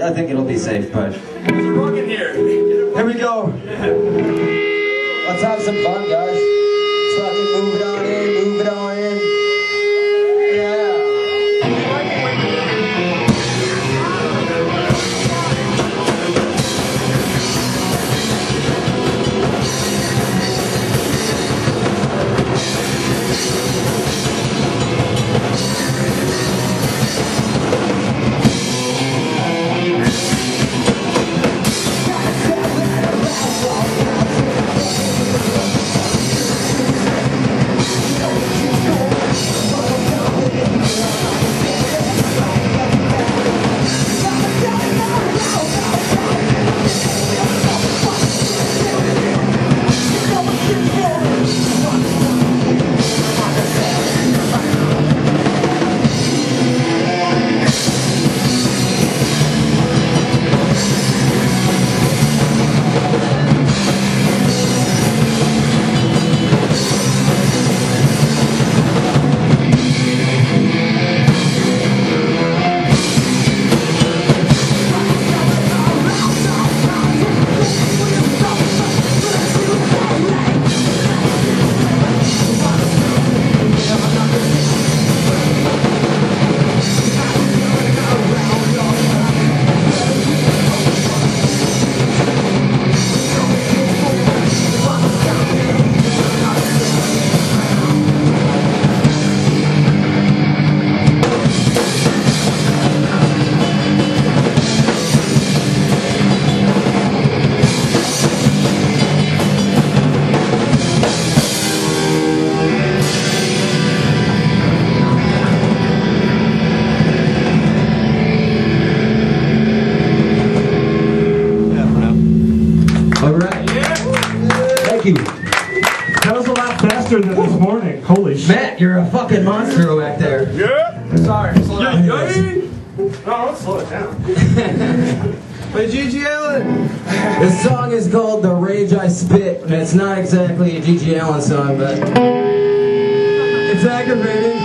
I think it'll be safe, but... There's a rug in here. Here we go. Yeah. Let's have some fun, guys. Let's fucking move it on in, move it on in. Yeah. That was a lot faster than this morning. Holy shit. Matt, you're a fucking monster back there. Yeah. Sorry, slow down. No, don't slow it down. By G.G. Allen. This song is called The Rage I Spit, and it's not exactly a G.G. Allen song, but it's aggravating.